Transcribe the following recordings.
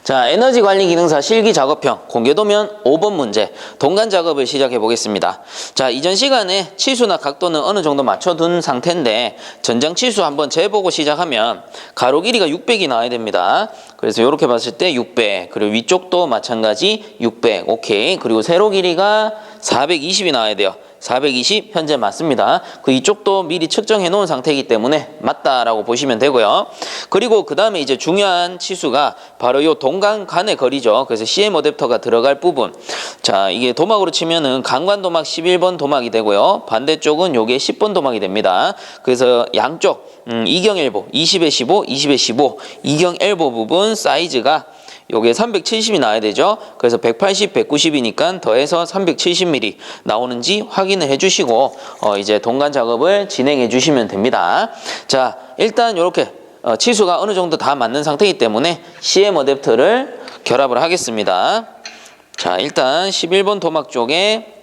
자, 에너지 관리 기능사 실기 작업형 공개도면 5번 문제 동간 작업을 시작해 보겠습니다. 자, 이전 시간에 치수나 각도는 어느 정도 맞춰둔 상태인데 전장 치수 한번 재보고 시작하면 가로 길이가 600이 나와야 됩니다. 그래서 이렇게 봤을 때 600, 그리고 위쪽도 마찬가지 600, 오케이. 그리고 세로 길이가 420이 나와야 돼요. 420 현재 맞습니다. 그 이쪽도 미리 측정해 놓은 상태이기 때문에 맞다라고 보시면 되고요. 그리고 그 다음에 이제 중요한 치수가 바로 이 동간 간의 거리죠. 그래서 CM 어댑터가 들어갈 부분. 자, 이게 도막으로 치면은 강관 도막 11번 도막이 되고요. 반대쪽은 요게 10번 도막이 됩니다. 그래서 양쪽 이경 엘보 20에 15, 20에 15 이경 엘보 부분 사이즈가 요게 370이 나와야 되죠. 그래서 180, 190이니까 더해서 370mm 나오는지 확인을 해주시고 이제 동간 작업을 진행해 주시면 됩니다. 자, 일단 이렇게 치수가 어느 정도 다 맞는 상태이기 때문에 CM 어댑터를 결합을 하겠습니다. 자, 일단 11번 도막 쪽에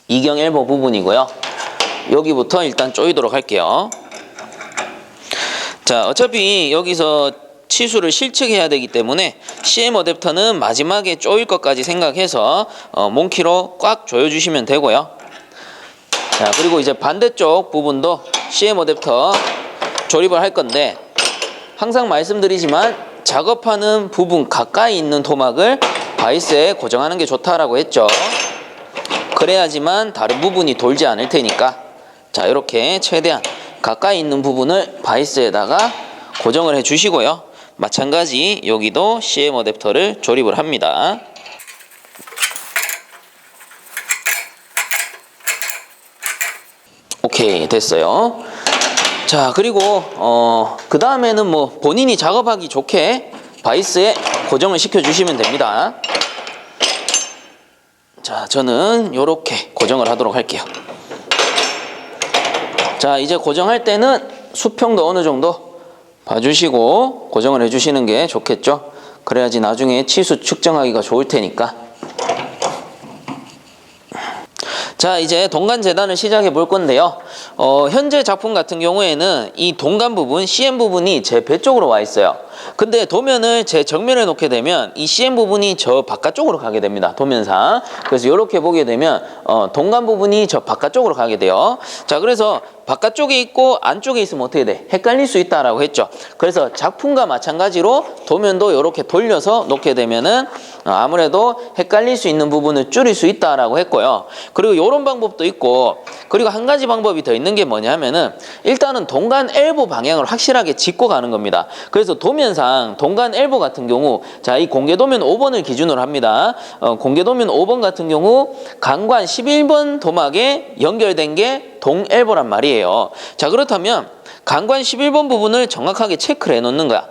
이경 엘보 부분이고요. 여기부터 일단 조이도록 할게요. 자, 어차피 여기서 치수를 실측해야 되기 때문에 CM 어댑터는 마지막에 조일 것까지 생각해서 몽키로 꽉 조여주시면 되고요. 자, 그리고 이제 반대쪽 부분도 CM 어댑터 조립을 할 건데 항상 말씀드리지만 작업하는 부분 가까이 있는 토막을 바이스에 고정하는 게 좋다라고 했죠. 그래야지만 다른 부분이 돌지 않을 테니까 자, 이렇게 최대한 가까이 있는 부분을 바이스에다가 고정을 해 주시고요. 마찬가지 여기도 CM 어댑터를 조립을 합니다. 오케이, 됐어요. 자, 그리고 그 다음에는 뭐 본인이 작업하기 좋게 바이스에 고정을 시켜 주시면 됩니다. 자, 저는 요렇게 고정을 하도록 할게요. 자, 이제 고정할 때는 수평도 어느 정도 봐주시고 고정을 해주시는 게 좋겠죠. 그래야지 나중에 치수 측정하기가 좋을 테니까. 자, 이제 동간 재단을 시작해 볼 건데요. 현재 작품 같은 경우에는 이 동간 부분, CM 부분이 제 배 쪽으로 와 있어요. 근데 도면을 제 정면에 놓게 되면 이 CM 부분이 저 바깥쪽으로 가게 됩니다. 도면상. 그래서 이렇게 보게 되면 동간 부분이 저 바깥쪽으로 가게 돼요. 자, 그래서 바깥쪽에 있고 안쪽에 있으면 어떻게 돼? 헷갈릴 수 있다라고 했죠. 그래서 작품과 마찬가지로 도면도 이렇게 돌려서 놓게 되면은 아무래도 헷갈릴 수 있는 부분을 줄일 수 있다라고 했고요. 그리고 이런 방법도 있고, 그리고 한 가지 방법이 더 있는 게 뭐냐면은 일단은 동간 엘보 방향을 확실하게 짚고 가는 겁니다. 그래서 도면상 동간 엘보 같은 경우, 자, 이 공개도면 5번을 기준으로 합니다. 공개도면 5번 같은 경우 강관 11번 도막에 연결된 게 동엘보란 말이에요. 자, 그렇다면 강관 11번 부분을 정확하게 체크를 해 놓는 거야.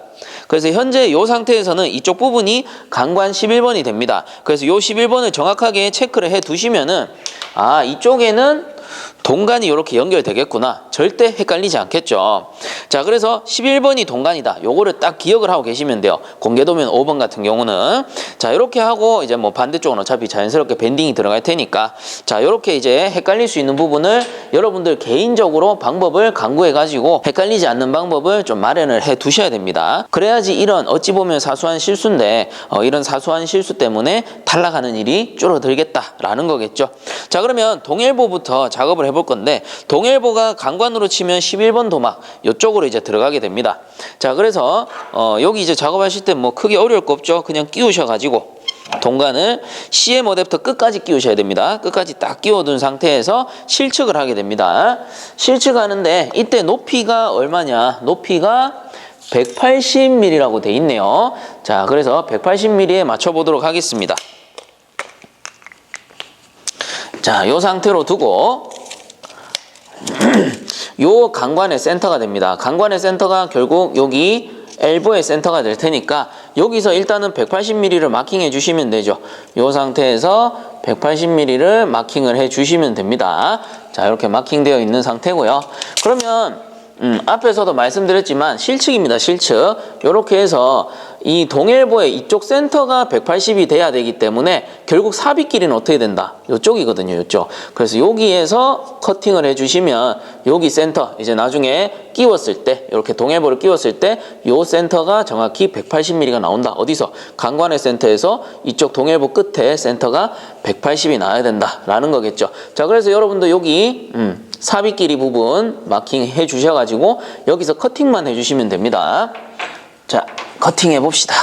그래서 현재 이 상태에서는 이쪽 부분이 강관 11번이 됩니다. 그래서 이 11번을 정확하게 체크를 해 두시면은 아, 이쪽에는 동간이 이렇게 연결되겠구나. 절대 헷갈리지 않겠죠. 자, 그래서 11번이 동간이다. 요거를 딱 기억을 하고 계시면 돼요. 공개도면 5번 같은 경우는. 자, 이렇게 하고 이제 뭐 반대쪽은 어차피 자연스럽게 밴딩이 들어갈 테니까. 자, 이렇게 이제 헷갈릴 수 있는 부분을 여러분들 개인적으로 방법을 강구해 가지고 헷갈리지 않는 방법을 좀 마련을 해 두셔야 됩니다. 그래야지 이런 어찌 보면 사소한 실수인데 이런 사소한 실수 때문에 탈락하는 일이 줄어들겠다라는 거겠죠. 자, 그러면 동엘보부터 작업을 해볼 건데 동엘보가 강관으로 치면 11번 도막 이쪽으로 이제 들어가게 됩니다. 자, 그래서 여기 이제 작업하실 때 뭐 크게 어려울 거 없죠. 그냥 끼우셔 가지고 동간을 CM 어댑터 끝까지 끼우셔야 됩니다. 끝까지 딱 끼워둔 상태에서 실측을 하게 됩니다. 실측하는데 이때 높이가 얼마냐? 높이가 180mm라고 돼 있네요. 자, 그래서 180mm에 맞춰보도록 하겠습니다. 자, 요 상태로 두고 요 강관의 센터가 됩니다. 강관의 센터가 결국 여기 엘보의 센터가 될 테니까 여기서 일단은 180mm를 마킹해 주시면 되죠. 요 상태에서 180mm를 마킹을 해 주시면 됩니다. 자, 이렇게 마킹되어 있는 상태고요. 그러면 앞에서도 말씀드렸지만 실측입니다. 실측. 이렇게 해서 이 동일보의 이쪽 센터가 180이 돼야 되기 때문에 결국 삽입 길이는 어떻게 된다? 이쪽이거든요. 이쪽. 그래서 여기에서 커팅을 해주시면 여기 센터 이제 나중에 끼웠을 때 이렇게 동일보를 끼웠을 때 이 센터가 정확히 180mm가 나온다. 어디서? 강관의 센터에서 이쪽 동일보 끝에 센터가 180이 나와야 된다라는 거겠죠. 자, 그래서 여러분도 여기 삽입 길이 부분 마킹 해 주셔가지고 여기서 커팅만 해주시면 됩니다. 자, 커팅해 봅시다.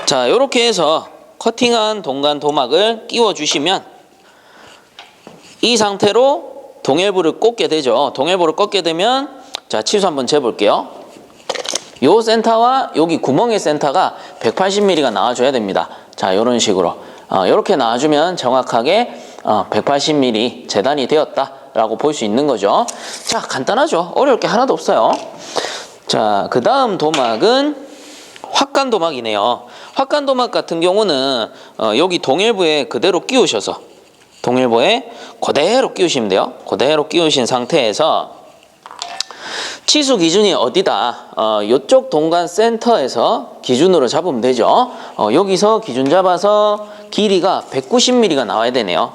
자, 이렇게 해서 커팅한 동간 도막을 끼워 주시면 이 상태로 동일보를 꽂게 되죠. 동일보를 꽂게 되면 자, 치수 한번 재볼게요. 요 센터와 여기 구멍의 센터가 180mm가 나와줘야 됩니다. 자, 이런 식으로 이렇게 나와주면 정확하게 180mm 재단이 되었다라고 볼 수 있는 거죠. 자, 간단하죠. 어려울 게 하나도 없어요. 자, 그 다음 도막은 확간 도막이네요. 확간 도막 같은 경우는 여기 동일보에 그대로 끼우셔서 동일보에 그대로 끼우시면 돼요. 그대로 끼우신 상태에서 치수 기준이 어디다? 이쪽 동간 센터에서 기준으로 잡으면 되죠. 여기서 기준 잡아서 길이가 190mm가 나와야 되네요.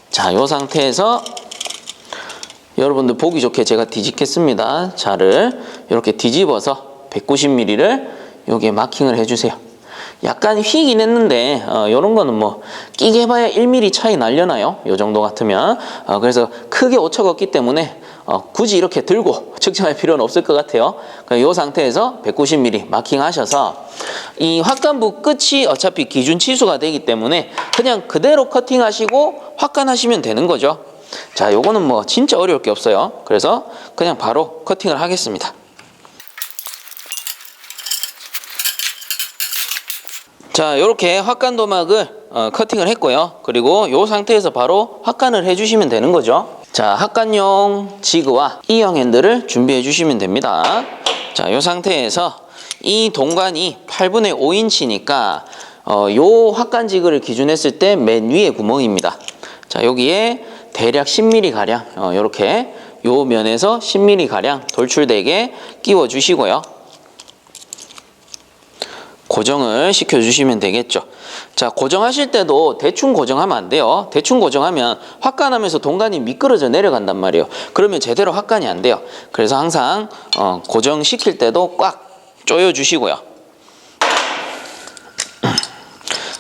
자, 이 상태에서 여러분들 보기 좋게 제가 뒤집겠습니다. 자를 이렇게 뒤집어서 190mm를 여기에 마킹을 해주세요. 약간 휘긴 했는데 이런 거는 뭐 끼게 해봐야 1mm 차이 날려나요? 이 정도 같으면 그래서 크게 오차가 없기 때문에 굳이 이렇게 들고 측정할 필요는 없을 것 같아요. 이 상태에서 190mm 마킹하셔서 이 확간부 끝이 어차피 기준 치수가 되기 때문에 그냥 그대로 커팅하시고 확간하시면 되는 거죠. 자, 요거는 뭐 진짜 어려울 게 없어요. 그래서 그냥 바로 커팅을 하겠습니다. 자, 이렇게 확간 도막을 커팅을 했고요. 그리고 이 상태에서 바로 확간을 해주시면 되는 거죠. 자, 확간용 지그와 E형 핸들을 준비해 주시면 됩니다. 자, 이 상태에서 이 동관이 8분의 5인치니까 요 확간 지그를 기준했을 때 맨 위에 구멍입니다. 자, 여기에 대략 10mm 가량 이렇게 요 면에서 10mm 가량 돌출되게 끼워 주시고요. 고정을 시켜주시면 되겠죠. 자, 고정하실 때도 대충 고정하면 안 돼요. 대충 고정하면 확간하면서 동간이 미끄러져 내려간단 말이에요. 그러면 제대로 확간이 안 돼요. 그래서 항상 고정시킬 때도 꽉 조여주시고요.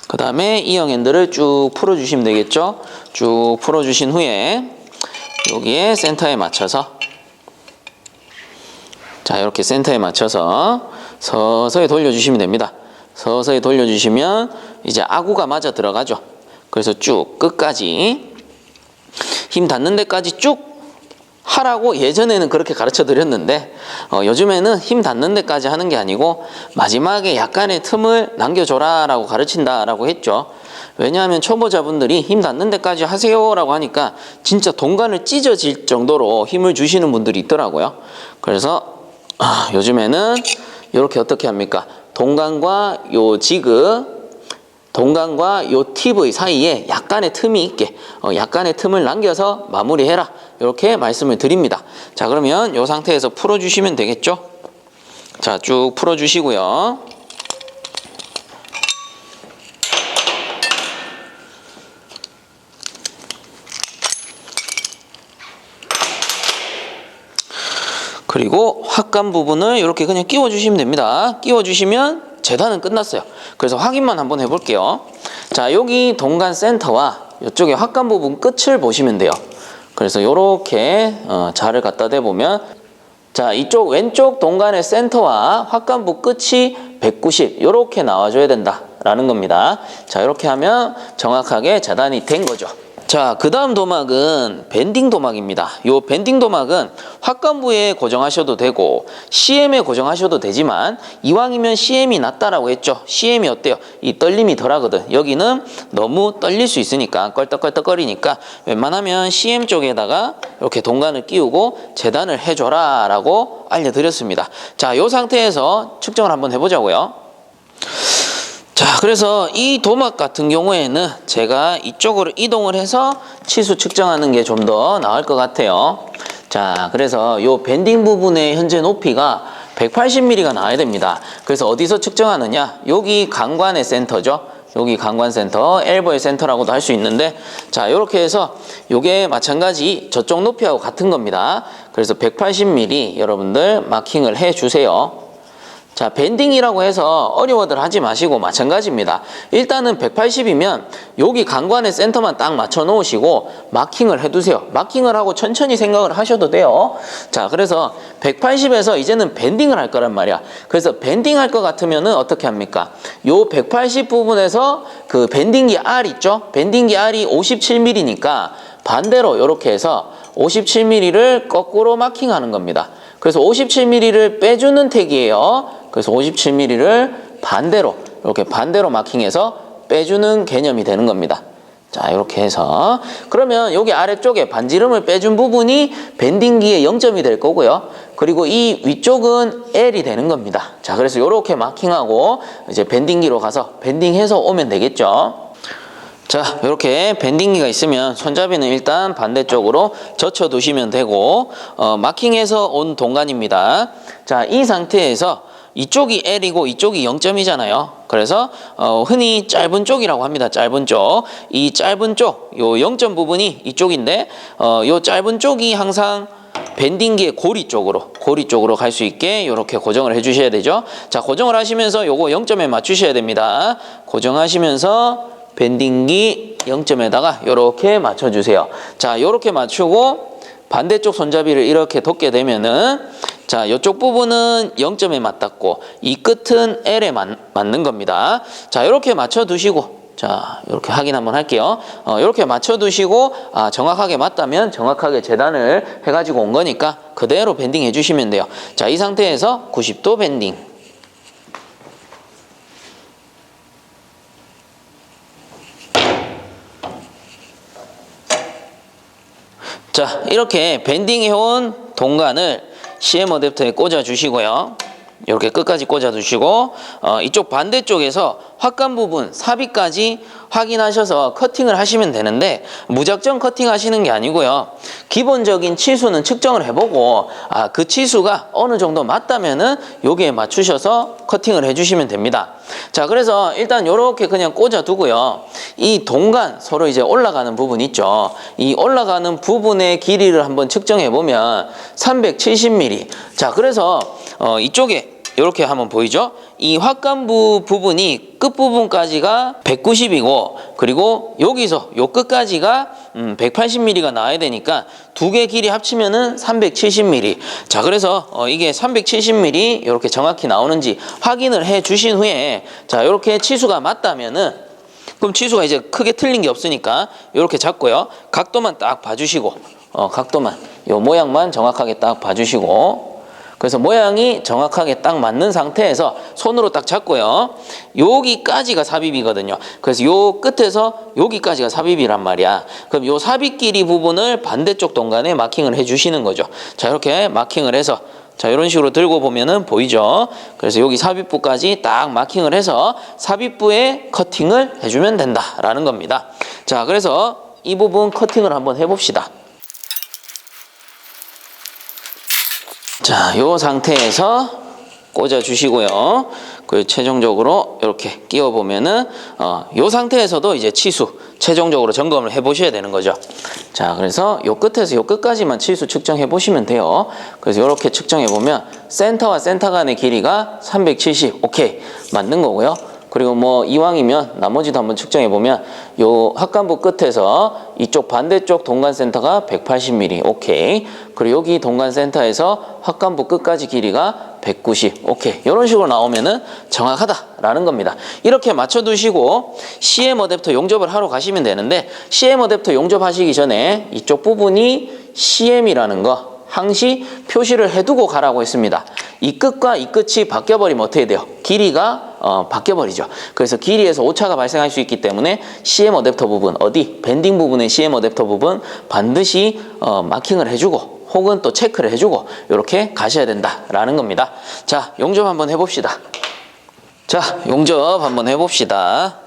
그 다음에 E형 핸들을 쭉 풀어주시면 되겠죠. 쭉 풀어주신 후에 여기에 센터에 맞춰서 자, 이렇게 센터에 맞춰서 서서히 돌려주시면 됩니다. 서서히 돌려주시면 이제 아구가 맞아 들어가죠. 그래서 쭉 끝까지 힘 닿는 데까지 쭉 하라고 예전에는 그렇게 가르쳐 드렸는데 요즘에는 힘 닿는 데까지 하는 게 아니고 마지막에 약간의 틈을 남겨줘라 라고 가르친다 라고 했죠. 왜냐하면 초보자분들이 힘 닿는 데까지 하세요 라고 하니까 진짜 동간을 찢어질 정도로 힘을 주시는 분들이 있더라고요. 그래서 요즘에는 이렇게 어떻게 합니까? 동간과 요 지그, 동간과 요 TV 사이에 약간의 틈이 있게 약간의 틈을 남겨서 마무리해라 이렇게 말씀을 드립니다. 자, 그러면 요 상태에서 풀어주시면 되겠죠? 자, 쭉 풀어주시고요. 그리고 확간 부분을 이렇게 그냥 끼워주시면 됩니다. 끼워주시면 재단은 끝났어요. 그래서 확인만 한번 해볼게요. 자, 여기 동간 센터와 이쪽에 확간 부분 끝을 보시면 돼요. 그래서 이렇게 자를 갖다 대보면 자, 이쪽 왼쪽 동간의 센터와 확간부 끝이 190 이렇게 나와줘야 된다라는 겁니다. 자, 이렇게 하면 정확하게 재단이 된 거죠. 자, 그 다음 도막은 밴딩 도막입니다. 요 밴딩 도막은 확간부에 고정하셔도 되고 CM에 고정하셔도 되지만 이왕이면 CM이 낫다라고 했죠. CM이 어때요? 이 떨림이 덜하거든. 여기는 너무 떨릴 수 있으니까 껄떡껄떡거리니까 웬만하면 CM 쪽에다가 이렇게 동간을 끼우고 재단을 해줘라 라고 알려드렸습니다. 자, 요 상태에서 측정을 한번 해보자고요. 자, 그래서 이 도막 같은 경우에는 제가 이쪽으로 이동을 해서 치수 측정하는 게 좀 더 나을 것 같아요. 자, 그래서 요 밴딩 부분의 현재 높이가 180mm가 나와야 됩니다. 그래서 어디서 측정하느냐? 여기 강관의 센터죠. 여기 강관센터, 엘보의 센터라고도 할 수 있는데, 자, 이렇게 해서 요게 마찬가지 저쪽 높이하고 같은 겁니다. 그래서 180mm 여러분들 마킹을 해 주세요. 자, 밴딩이라고 해서 어려워들 하지 마시고 마찬가지입니다. 일단은 180이면 여기 강관의 센터만 딱 맞춰 놓으시고 마킹을 해두세요. 마킹을 하고 천천히 생각을 하셔도 돼요. 자, 그래서 180에서 이제는 밴딩을 할 거란 말이야. 그래서 밴딩 할 것 같으면은 어떻게 합니까? 요 180 부분에서 그 밴딩기 R 있죠? 밴딩기 R이 57mm니까 반대로 이렇게 해서 57mm를 거꾸로 마킹하는 겁니다. 그래서 57mm를 빼주는 택이에요. 그래서 57mm를 반대로 이렇게 반대로 마킹해서 빼주는 개념이 되는 겁니다. 자, 이렇게 해서 그러면 여기 아래쪽에 반지름을 빼준 부분이 밴딩기의 0점이 될 거고요. 그리고 이 위쪽은 L이 되는 겁니다. 자, 그래서 이렇게 마킹하고 이제 밴딩기로 가서 밴딩해서 오면 되겠죠. 자, 이렇게 밴딩기가 있으면 손잡이는 일단 반대쪽으로 젖혀 두시면 되고 마킹해서 온 동간입니다. 자, 이 상태에서 이쪽이 L이고 이쪽이 0점이잖아요. 그래서 흔히 짧은 쪽이라고 합니다. 짧은 쪽. 이 짧은 쪽, 요 0점 부분이 이쪽인데 요 짧은 쪽이 항상 밴딩기의 고리 쪽으로 갈 수 있게 이렇게 고정을 해주셔야 되죠. 자, 고정을 하시면서 요거 0점에 맞추셔야 됩니다. 고정하시면서 밴딩기 0점에다가 이렇게 맞춰주세요. 자, 이렇게 맞추고 반대쪽 손잡이를 이렇게 덮게 되면은 자, 이쪽 부분은 0점에 맞닿고 이 끝은 L에 맞는 겁니다. 자, 이렇게 맞춰두시고 자, 이렇게 확인 한번 할게요. 이렇게 맞춰두시고 정확하게 맞다면 정확하게 재단을 해가지고 온 거니까 그대로 밴딩 해주시면 돼요. 자, 이 상태에서 90도 밴딩. 자, 이렇게 밴딩해온 동간을 CM 어댑터에 꽂아 주시고요. 이렇게 끝까지 꽂아 두시고 이쪽 반대쪽에서 확관 부분 삽입까지 확인하셔서 커팅을 하시면 되는데 무작정 커팅 하시는 게 아니고요. 기본적인 치수는 측정을 해보고 그 치수가 어느 정도 맞다면은 여기에 맞추셔서 커팅을 해주시면 됩니다. 자, 그래서 일단 이렇게 그냥 꽂아 두고요. 이 동간 서로 이제 올라가는 부분 있죠. 이 올라가는 부분의 길이를 한번 측정해 보면 370mm. 자, 그래서 이쪽에 이렇게 한번 보이죠? 이 확관부 부분이 끝부분까지가 190이고 그리고 여기서 요 끝까지가 180mm가 나와야 되니까 두 개 길이 합치면은 370mm. 자, 그래서 이게 370mm 이렇게 정확히 나오는지 확인을 해 주신 후에 자, 이렇게 치수가 맞다면은 그럼 치수가 이제 크게 틀린 게 없으니까 이렇게 잡고요. 각도만 딱 봐주시고 각도만 요 모양만 정확하게 딱 봐주시고 그래서 모양이 정확하게 딱 맞는 상태에서 손으로 딱 잡고요. 여기까지가 삽입이거든요. 그래서 요 끝에서 여기까지가 삽입이란 말이야. 그럼 요 삽입 길이 부분을 반대쪽 동간에 마킹을 해주시는 거죠. 자, 이렇게 마킹을 해서 자, 이런 식으로 들고 보면은 보이죠? 그래서 여기 삽입부까지 딱 마킹을 해서 삽입부에 커팅을 해주면 된다라는 겁니다. 자, 그래서 이 부분 커팅을 한번 해봅시다. 자, 이 상태에서 꽂아 주시고요. 그리고 최종적으로 이렇게 끼워 보면은 이 상태에서도 이제 치수 최종적으로 점검을 해 보셔야 되는 거죠. 자, 그래서 요 끝에서 요 끝까지만 치수 측정해 보시면 돼요. 그래서 이렇게 측정해 보면 센터와 센터 간의 길이가 370 오케이 맞는 거고요. 그리고 뭐 이왕이면 나머지도 한번 측정해 보면 요 확관부 끝에서 이쪽 반대쪽 동간센터가 180mm 오케이. 그리고 여기 동간센터에서 확관부 끝까지 길이가 190 오케이. 이런 식으로 나오면은 정확하다라는 겁니다. 이렇게 맞춰 두시고 CM 어댑터 용접을 하러 가시면 되는데 CM 어댑터 용접하시기 전에 이쪽 부분이 CM이라는 거 항시 표시를 해두고 가라고 했습니다. 이 끝과 이 끝이 바뀌어버리면 어떻게 돼요? 길이가 바뀌어버리죠. 그래서 길이에서 오차가 발생할 수 있기 때문에 CM 어댑터 부분, 어디? 밴딩 부분의 CM 어댑터 부분 반드시 마킹을 해주고 혹은 또 체크를 해주고 이렇게 가셔야 된다라는 겁니다. 자, 용접 한번 해봅시다. 자, 용접 한번 해봅시다.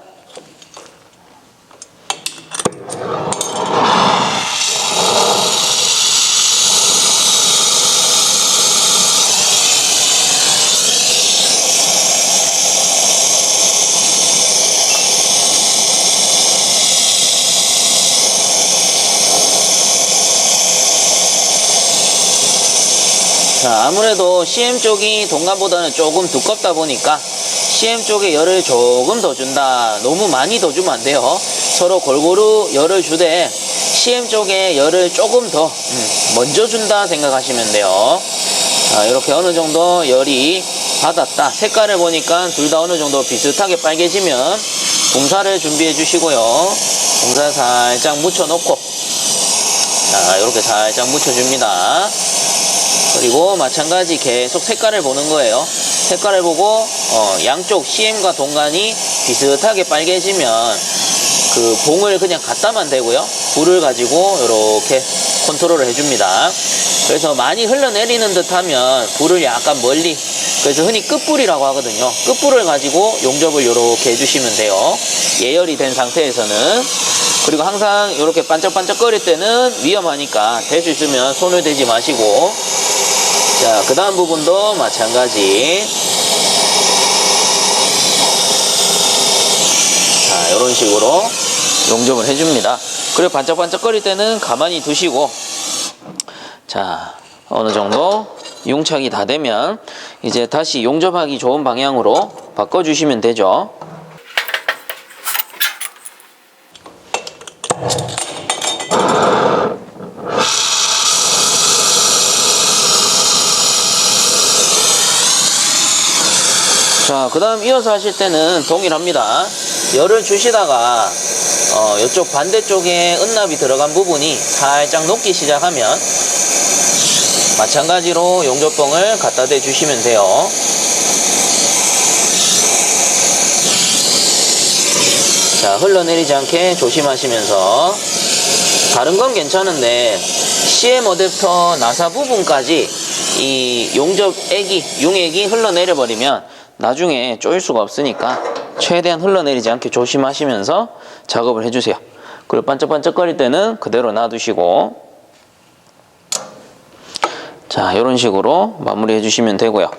자, 아무래도 CM 쪽이 동간보다는 조금 두껍다 보니까 CM 쪽에 열을 조금 더 준다. 너무 많이 더 주면 안 돼요. 서로 골고루 열을 주되 CM 쪽에 열을 조금 더 먼저 준다 생각하시면 돼요. 자, 이렇게 어느 정도 열이 받았다. 색깔을 보니까 둘 다 어느 정도 비슷하게 빨개지면 붕사를 준비해 주시고요. 붕사 살짝 묻혀 놓고, 자, 이렇게 살짝 묻혀 줍니다. 그리고 마찬가지 계속 색깔을 보는 거예요. 색깔을 보고 양쪽 CM과 동간이 비슷하게 빨개지면 그 봉을 그냥 갖다만 대고요. 불을 가지고 이렇게 컨트롤을 해줍니다. 그래서 많이 흘러내리는 듯 하면 불을 약간 멀리, 그래서 흔히 끝불이라고 하거든요. 끝불을 가지고 용접을 이렇게 해주시면 돼요. 예열이 된 상태에서는. 그리고 항상 이렇게 반짝반짝 거릴 때는 위험하니까 될 수 있으면 손을 대지 마시고, 자, 그 다음 부분도 마찬가지. 자, 이런 식으로 용접을 해줍니다. 그리고 반짝반짝 거릴 때는 가만히 두시고, 자, 어느 정도 융착이 다 되면 이제 다시 용접하기 좋은 방향으로 바꿔주시면 되죠. 자, 그 다음 이어서 하실 때는 동일합니다. 열을 주시다가 이쪽 반대쪽에 은납이 들어간 부분이 살짝 녹기 시작하면 마찬가지로 용접봉을 갖다 대 주시면 돼요. 자, 흘러내리지 않게 조심하시면서, 다른 건 괜찮은데 CM 어댑터 나사 부분까지 이 융액이 흘러내려 버리면 나중에 조일 수가 없으니까 최대한 흘러내리지 않게 조심하시면서 작업을 해주세요. 그리고 반짝반짝거릴 때는 그대로 놔두시고, 자, 이런 식으로 마무리 해주시면 되고요.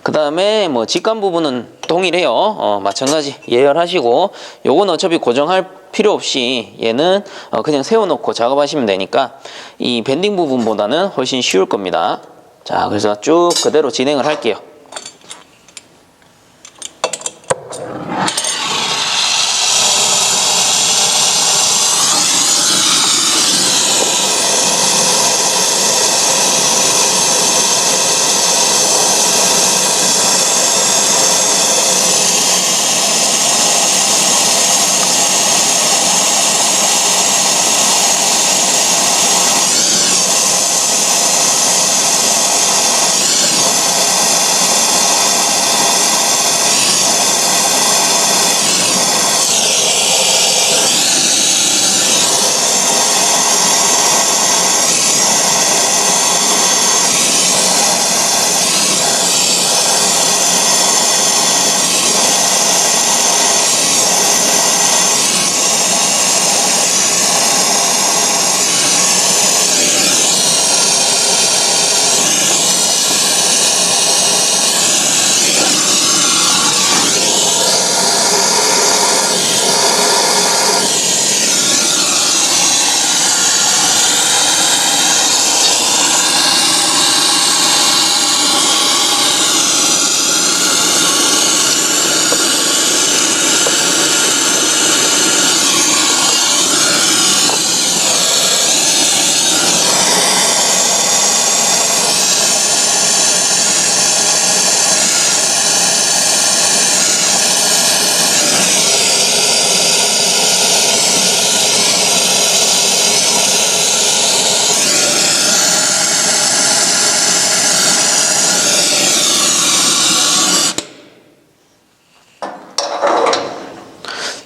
그 다음에 뭐 직관 부분은 동일해요. 마찬가지 예열하시고, 요건 어차피 고정할 필요 없이 얘는 그냥 세워놓고 작업하시면 되니까 이 밴딩 부분보다는 훨씬 쉬울 겁니다. 자, 그래서 쭉 그대로 진행을 할게요.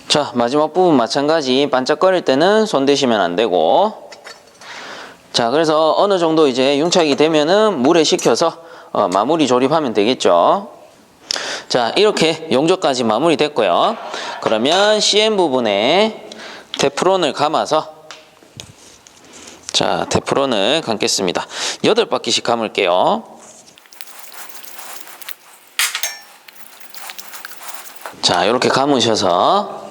자, 마지막 부분 마찬가지 반짝거릴 때는 손 대시면 안 되고, 자, 그래서 어느 정도 이제 융착이 되면은 물에 식혀서 마무리 조립하면 되겠죠. 자, 이렇게 용접까지 마무리됐고요. 그러면 CM 부분에 테프론을 감아서, 자, 테프론을 감겠습니다. 8바퀴씩 감을게요. 자, 이렇게 감으셔서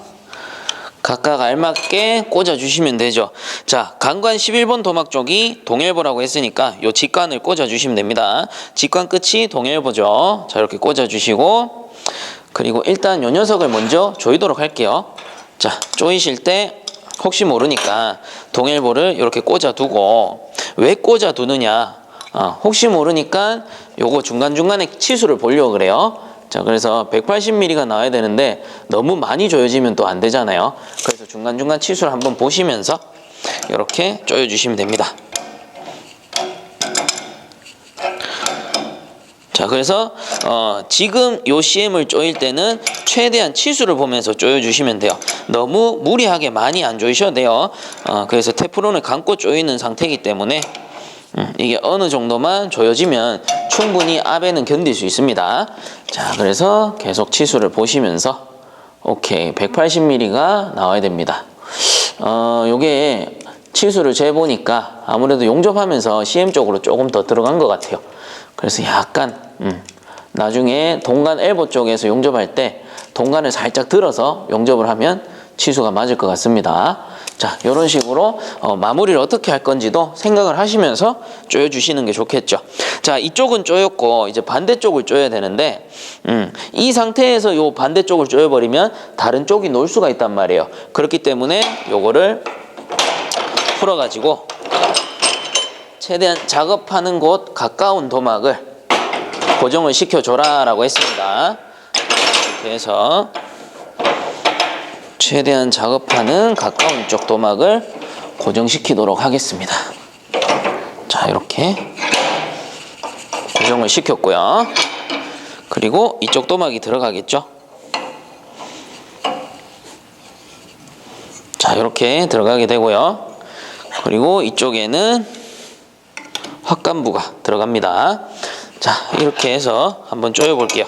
각각 알맞게 꽂아주시면 되죠. 자, 강관 11번 도막 쪽이 동일보라고 했으니까 요 직관을 꽂아주시면 됩니다. 직관 끝이 동일보죠. 자, 이렇게 꽂아주시고, 그리고 일단 요 녀석을 먼저 조이도록 할게요. 자, 조이실 때 혹시 모르니까 동일보를 이렇게 꽂아두고, 왜 꽂아두느냐, 혹시 모르니까 요거 중간중간에 치수를 보려고 그래요. 자, 그래서 180mm가 나와야 되는데 너무 많이 조여지면 또 안 되잖아요. 그래서 중간중간 치수를 한번 보시면서 이렇게 조여주시면 됩니다. 자, 그래서 지금 요 CM을 조일 때는 최대한 치수를 보면서 조여주시면 돼요. 너무 무리하게 많이 안 조이셔도 돼요. 그래서 테프론을 감고 조이는 상태이기 때문에 이게 어느 정도만 조여지면 충분히 압에는 견딜 수 있습니다. 자, 그래서 계속 치수를 보시면서 오케이, 180mm가 나와야 됩니다. 요게 치수를 재보니까 아무래도 용접하면서 CM 쪽으로 조금 더 들어간 것 같아요. 그래서 약간 나중에 동간 엘보 쪽에서 용접할 때 동간을 살짝 들어서 용접을 하면 치수가 맞을 것 같습니다. 자, 이런 식으로 마무리를 어떻게 할 건지도 생각을 하시면서 조여주시는 게 좋겠죠. 자, 이쪽은 조였고 이제 반대쪽을 조여야 되는데 이 상태에서 요 반대쪽을 조여버리면 다른 쪽이 놓을 수가 있단 말이에요. 그렇기 때문에 요거를 풀어가지고 최대한 작업하는 곳 가까운 도막을 고정을 시켜줘라 라고 했습니다. 이렇게 해서 최대한 작업하는 가까운 쪽 도막을 고정시키도록 하겠습니다. 자, 이렇게 고정을 시켰고요. 그리고 이쪽 도막이 들어가겠죠. 자, 이렇게 들어가게 되고요. 그리고 이쪽에는 확간부가 들어갑니다. 자, 이렇게 해서 한번 조여 볼게요.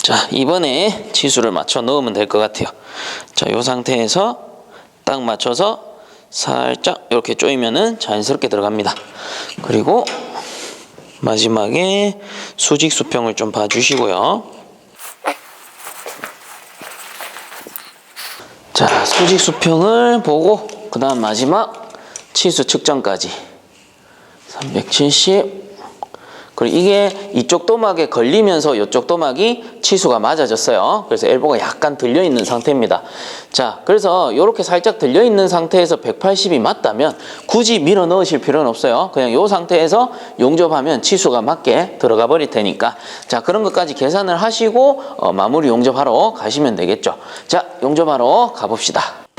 자, 이번에 치수를 맞춰 넣으면 될 것 같아요. 자, 이 상태에서 딱 맞춰서 살짝 이렇게 조이면은 자연스럽게 들어갑니다. 그리고 마지막에 수직 수평을 좀 봐주시고요. 자, 수직 수평을 보고 그 다음 마지막 치수 측정까지 370. 그리고 이게 이쪽 도막에 걸리면서 이쪽 도막이 치수가 맞아졌어요. 그래서 엘보가 약간 들려있는 상태입니다. 자, 그래서 이렇게 살짝 들려있는 상태에서 180이 맞다면 굳이 밀어 넣으실 필요는 없어요. 그냥 이 상태에서 용접하면 치수가 맞게 들어가 버릴 테니까. 자, 그런 것까지 계산을 하시고 마무리 용접하러 가시면 되겠죠. 자, 용접하러 가봅시다.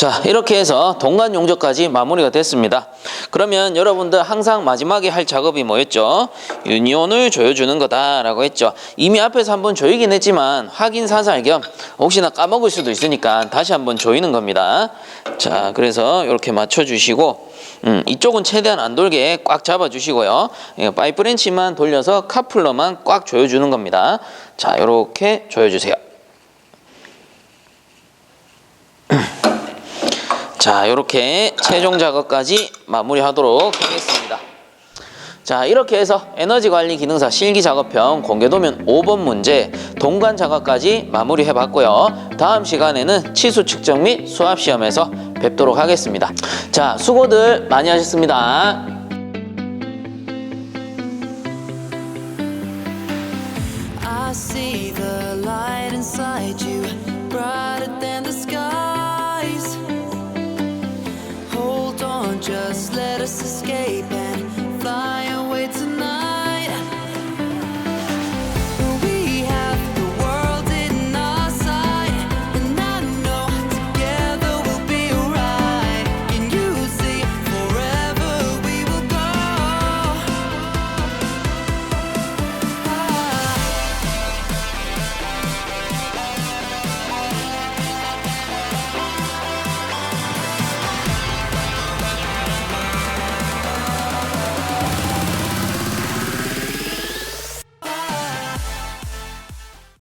자, 이렇게 해서 동간 용접까지 마무리가 됐습니다. 그러면 여러분들 항상 마지막에 할 작업이 뭐였죠? 유니온을 조여주는 거다라고 했죠. 이미 앞에서 한번 조이긴 했지만 확인 사살 겸 혹시나 까먹을 수도 있으니까 다시 한번 조이는 겁니다. 자, 그래서 이렇게 맞춰주시고 이쪽은 최대한 안 돌게 꽉 잡아주시고요. 파이프 렌치만 돌려서 카플러만 꽉 조여주는 겁니다. 자, 이렇게 조여주세요. 자, 이렇게 최종 작업까지 마무리하도록 하겠습니다. 자, 이렇게 해서 에너지관리 기능사 실기작업편 공개도면 5번 문제 동간 작업까지 마무리해 봤고요. 다음 시간에는 치수 측정 및 수압시험에서 뵙도록 하겠습니다. 자, 수고들 많이 하셨습니다. I see the light inside you, brighter than the skies. Hold on, just let us escape.